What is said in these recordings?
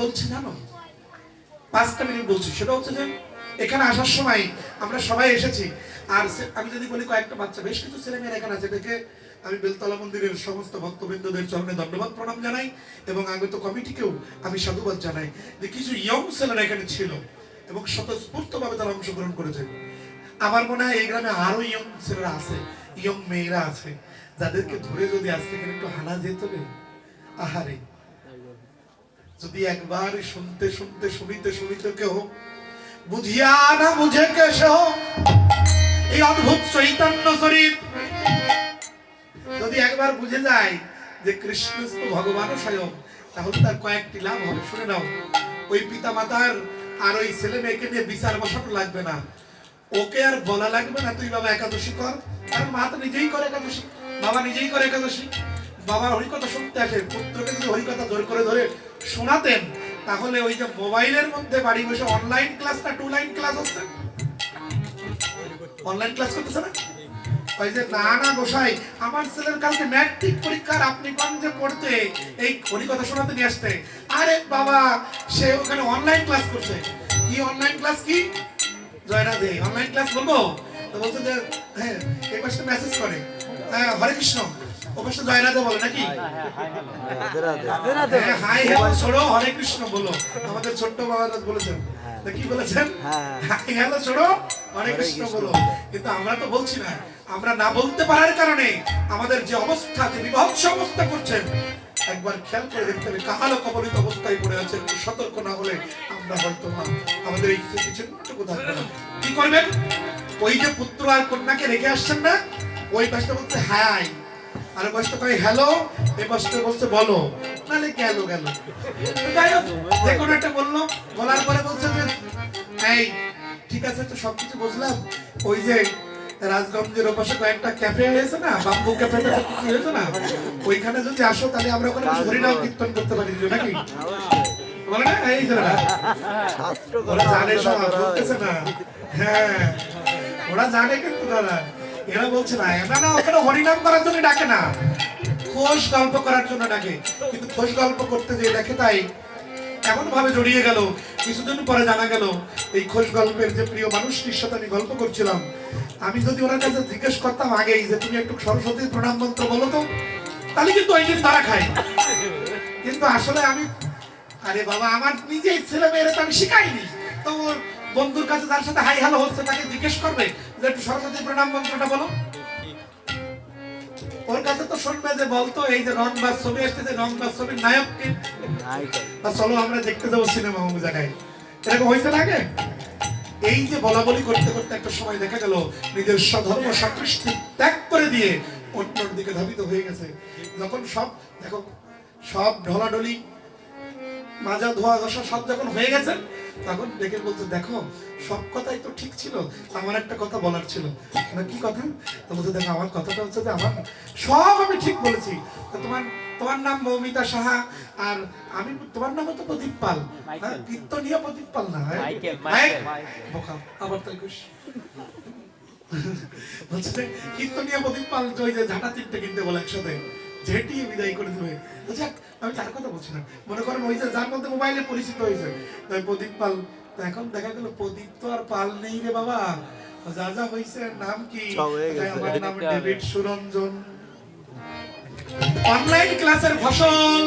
বলছি জানো, 5টা মিনিট বলছি। সেটা হচ্ছে যে এখানে আসার সময় আমরা সবাই এসেছি, আর আমি যদি বলি কয়েকটা বাচ্চা, বেশ কিছু ছেলেমেয়েরা এখানে আছে, দেখে আমি বেলতলা মন্দিরের সমস্ত ভক্তবৃন্দদের চরণে ধন্যবাদ প্রণাম জানাই, এবং আগত কমিটিকেও আমি সাধুবাদ জানাই যে কিছু ইয়ং ছেলেরা এখানে ছিল এবং স্বতঃস্ফূর্তভাবে তারা অংশগ্রহণ করেছে। আমার মনে হয় এই গ্রামে আরো ইয়ং ছেলেরা আছে, ইয়ং মেয়েরা আছে, যাদেরকে ধরে যদি আজকে এখানে একটু হানা যেত রে, আহারে, যদি একবার শুনতে শুনতে শুনিতে শুনিতে কেউ বুঝিয়া না বুঝে কে সেও এই অদ্ভুত চৈতন্য শরীর যদি একবার বুঝে যায় যে কৃষ্ণ ভগবান স্বয়ং, তাহলে তার কয়েকটি লাভ হবে। শুনে নাও, ওই পিতা মাতার আর ওই ছেলে মেয়েকে নিয়ে বিচার বসানো লাগবে না, ওকে আর বলা লাগবে না তুই বাবা একাদশী কর, কারণ মা তো নিজেই করে একাদশী, বাবা নিজেই করে একাদশী। বাবা হরিকথা শুনতে আসে, পুত্রকে যদি হরিকথা জোর করে ধরে শোনাতেন, তাহলে ওই যে মোবাইলের মধ্যে বাড়ি বসে অনলাইন ক্লাস না 2 লাইন ক্লাস হচ্ছে, অনলাইন ক্লাস করতেছে না, ওই যে না না গোসাই আমার ছেলের কালকে ম্যাট্রিক পরীক্ষার, আপনি কোন যে পড়তে এই হরিকথা শোনাতে নিয়ে আসতে, আরে বাবা সে ওখানে অনলাইন ক্লাস করছে। কি অনলাইন ক্লাস? কি জয়না দে অনলাইন ক্লাস বলবো? তো বলছে যে হ্যাঁ, এই পাশে মেসেজ করে হরে কৃষ্ণ, ও পাশে জয়না দে বলে নাকি হাই হ্যালো ছোড়ো হরে কৃষ্ণ বলো। আমাদের ছোট্ট বাবারা বলেছেন, কি বলেছেন? হাই হ্যালো ছোড়ো হরে কৃষ্ণ বলো। কিন্তু আমরা তো বলছি না, আমরা না বলতে পারার কারণে আমাদের যে অবস্থা, যে বিভৎস অবস্থা করছেন, একবার খেয়াল করে দেখতে হবে কাহালো কবলিত অবস্থায় পড়ে আছে। সতর্ক না হলে আমরা হয়তো না আমাদের এই কিছুটুকু থাকবে না। কি করবেন? ওই যে পুত্র আর কন্যাকে রেখে আসছেন না, ওই পাশটা বলছে হাই, আর পাশটা কয় হ্যালো, এই পাশটা বলছে বলো, নালে গেল গেল যাই হোক যে কোনো একটা বললো, বলার পরে বলছে যে এই ঠিক আছে তো সবকিছু বুঝলাম, ওই যে রাজগঞ্জের ওপাশে কয়েকটা ক্যাফে হয়েছে না, বাম্বু ক্যাফে হয়েছে না, ওইখানে যদি আসো তাহলে আমরা ওখানে হরিনাম কীর্তন করতে পারি নাকি? বলে না এই ওরা জানে সব, বলতেছে না? হ্যাঁ ওরা জানে, কিন্তু দাদা এরা বলছে না না না, ওখানে হরিনাম করার জন্য ডাকে না, খোশ গল্প করার জন্য ডাকে। কিন্তু খোশ গল্প করতে যে দেখে তাই এমন ভাবে জড়িয়ে গেল। কিছুদিন পরে জানা গেল এই খোশ গল্পের যে প্রিয় মানুষটির সাথে আমি গল্প করছিলাম, আমি যদি ওনার কাছে জিজ্ঞেস করতাম আগেই যে তুমি একটু সরস্বতীর প্রণাম মন্ত্র বলো তো, তাহলে কিন্তু ওই দিন তারা খায়। কিন্তু আসলে আমি, আরে বাবা আমার নিজের ছেলে মেয়েরা তো আমি শিখাইনি, তো ওর বন্ধুর কাছে যার সাথে হাই হ্যালো হচ্ছে তাকে জিজ্ঞেস করবে যে একটু সরস্বতীর প্রণাম মন্ত্রটা বলো। ওর কাছে তো শুনবে যে বলতো এই যে রংবাজ ছবি আসতেছে, রংবাজ ছবির নায়ককে চলো আমরা দেখতে যাবো সিনেমা অমুক জায়গায়, এরকম হয়েছে না আগে? এই যে বলা বলি করতে করতে একটা সময় দেখা গেল নিজের স্বধর্ম সকৃষ্টি ত্যাগ করে দিয়ে অন্যর দিকে ধাবিত হয়ে গেছে। যখন সব দেখো, সব ঢলাঢলি মাজা ধোয়া ঘষা সব যখন হয়ে গেছে, তখন ডেকে বলছে দেখো সব কথাই তো ঠিক ছিল, আমার একটা কথা বলার ছিল। কি কথা? তো বলছে দেখো আমার কথাটা হচ্ছে যে আমার সব আমি ঠিক বলেছি, তোমার নাম মৌমিতা সাহা, আর আমি তোমার নাম তো প্রদীপ পাল, কীর্তনীয় প্রদীপ পাল না, আবার তাই খুশি বলছে কীর্তনীয় প্রদীপ পাল, ওই যে ঝাঁটা তিনটে কিনতে বলে একসাথে যেটি বিদায় করে দেবে। আমি তার কথা বলছি না, মনে করেন ওই যে যার মধ্যে মোবাইলে পরিচিত হয়েছে প্রদীপ পাল, এখন দেখা গেল প্রদীপ তো আর পাল নেই রে বাবা, যা যা হয়েছে নাম কি, আমার নাম ডেভিড সুরঞ্জন। অনলাইন ক্লাসের ফসল।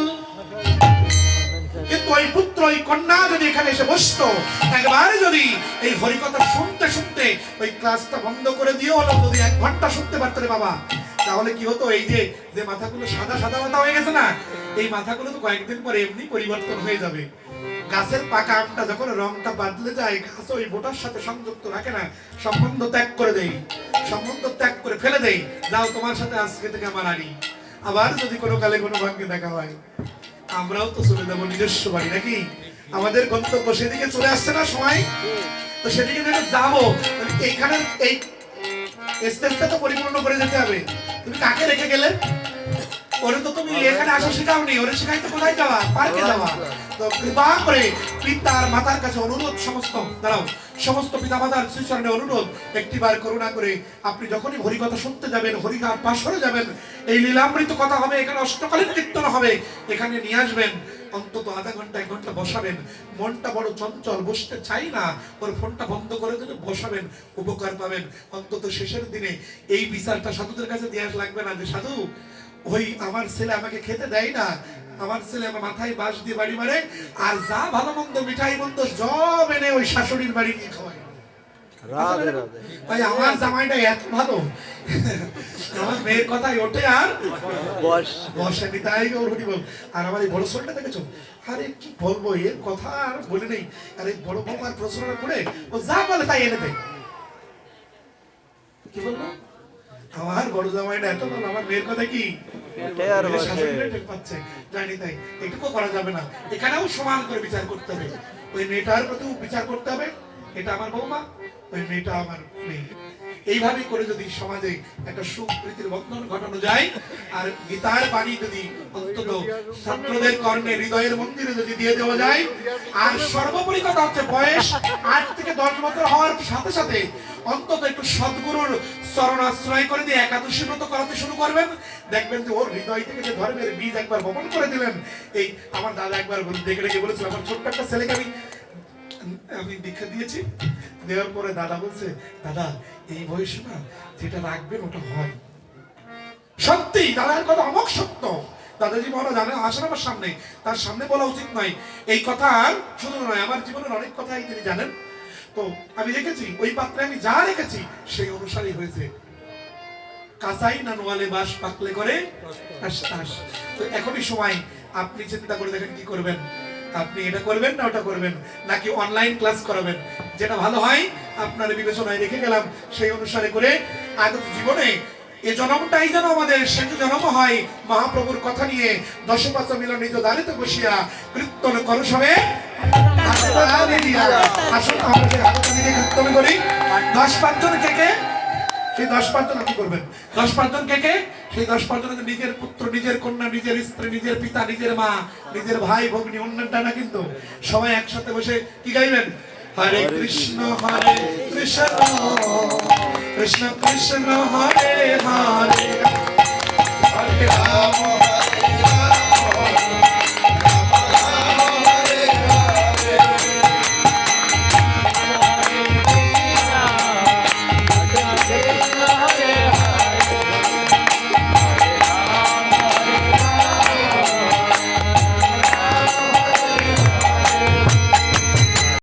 কিন্তু ওই পুত্র ওই কন্যা যদি এখানে এসে বসতো, একবারে যদি এই হরিকথা শুনতে শুনতে ওই ক্লাসটা বন্ধ করে দিয়ে হলো যদি 1 ঘন্টা শুনতে পারতো রে বাবা, তাহলে কি হতো? এই যে যে মাথাগুলো সাদা সাদা মাথা হয়ে গেছে না, এই মাথাগুলো তো কয়েকদিন পরে এমনি পরিবর্তন হয়ে যাবে। গাছের পাকা আমটা যখন রংটা বদলে যায়, গাছ ওই বোটার সাথে সংযুক্ত রাখে না, সম্বন্ধ ত্যাগ করে দেই, সম্বন্ধ ত্যাগ করে ফেলে দেই, যাও তোমার সাথে আজকে থেকে আমার আনি। আবার যদি কোনো কালে কোনো ভাগ্যে দেখা হয়, আমরাও তো চলে যাবো নিজস্ব বাড়ি নাকি? আমাদের গন্তব্য সেদিকে চলে আসছে না সময়, তো সেদিকে যখন যাবো এইখানে এই স্টেজটা তো পরিপূর্ণ করে যেতে হবে। তুমি কাকে রেখে গেলে? ওরে তো তুমি এখানে আসা শেখাওনি, ওরে শেখাইতে কোথায় যাওয়া? পার্কে যাওয়া। তো কৃপা করে পিতার মাতার কাছে অনুরোধ, সমস্ত দাঁড়াও, সমস্ত পিতা মাতার শ্রীচরণে অনুরোধ, একটিবার করুণা করে আপনি যখনই হরিকথা শুনতে যাবেন, হরিগার পাশরে যাবেন, এই লীলামৃত কথা হবে, এখানে অষ্টকালীন কীর্তন হবে, এখানে নিয়ে আসবেন, অন্তত আধা ঘন্টা 1 ঘন্টা বসাবেন। মনটা বড় চঞ্চল, বসতে চাই না, ওর ফোনটা বন্ধ করে দিলে বসাবেন, উপকার পাবেন। অন্তত শেষের দিনে এই বিচারটা সাধুদের কাছে দিয়ে লাগবে না যে সাধু ওই আমার ছেলে আমাকে খেতে দেয় না, আমার ছেলে আমার মাথায় বাঁশ দিয়ে বাড়ি মারে, আর যা ভালো মন্দ মিঠাই মন্দ সব এনে ওই শাশুড়ির বাড়ি নিয়ে খাওয়ায়। ভাই আমার জামাইটা এত ভালো, আমার মেয়ের কথাই ওঠে আর বসে তাই ওর বল। আর আমার এই বড় ছোটটা দেখেছো, আরে কি বলবো, এর কথা আর বলে নেই। আর এই বড় বৌমার প্রশ্নটা করে ও যা বলে তাই এনে দেয়। কি বলবো, আমার বড় জামাইটা এত ভালো, আমার মেয়ের কথা কি জানি, তাই এটুকু করা যাবে না। এখানেও সমান করে বিচার করতে হবে, ওই মেয়েটার প্রতিও বিচার করতে হবে। এটা আমার বৌমা, ওই মেয়েটা আমার মেয়ে। এইভাবে করে যদি সমাজে একটা সুপ্রীতির বন্ধন ঘটানো যায়, আর গীতার বাণী যদি অন্তত ছাত্রদের কর্ণে হৃদয়ের মন্দিরে যদি দিয়ে দেওয়া যায়, আর সর্বোপরি কথা হচ্ছে বয়স 8 থেকে 10 বছর হওয়ার সাথে সাথে অন্তত একটু সদ্গুরুর চরণ আশ্রয় করে দিয়ে একাদশী ব্রত করাতে শুরু করবেন, দেখবেন যে ওর হৃদয় থেকে যে ধর্মের বীজ একবার বপন করে দিলেন। এই আমার দাদা একবার দেখে রেখে বলেছিল, আমার ছোট্ট একটা ছেলেকে আমি দীক্ষা দিয়েছি, দেওয়ার পরে দাদা বলছে, দাদা এই বয়সে না যেটা রাখবেন ওটা হয়। সত্যি দাদার কথা অমোঘ সত্য। দাদাজি মহারাজ জানে আসেন আমার সামনে, তার সামনে বলা উচিত নয় এই কথা। শুধু নয়, আমার জীবনের অনেক কথাই তিনি জানেন। তো আমি রেখেছি ওই পাত্রে, আমি যা রেখেছি সেই অনুসারী হয়েছে। কাঁচাই না নোয়ালে বাস পাকলে করে তো এখনই সময় আপনি চিন্তা করে দেখেন কি করবেন। আপনি এটা করবেন না ওটা করবেন, নাকি অনলাইন ক্লাস করাবেন, যেটা ভালো হয় আপনার বিবেচনায় রেখে গেলাম, সেই অনুসারে করে আগত জীবনে এই জন্মটাই যেন আমাদের শেষ জন্ম হয় মহাপ্রভুর কথা নিয়ে। 10 মিল নিজ দাঁড়িতে বসিয়া কীর্তন করস হবে। আসুন আমরা সেই হাতটা নিয়ে কীর্তন করি। 10-5 জন কে সেই 10-5 জন আপনি করবেন। 10-5 জন কে সেই 10-5 জন নিজের পুত্র, নিজের কন্যা, নিজের স্ত্রী, নিজের পিতা, নিজের মা, নিজের ভাই ভগ্নী, অন্যটা না, কিন্তু সবাই একসাথে বসে কি গাইবেন? হরে কৃষ্ণ কৃষ্ণ কৃষ্ণ হরে হরে।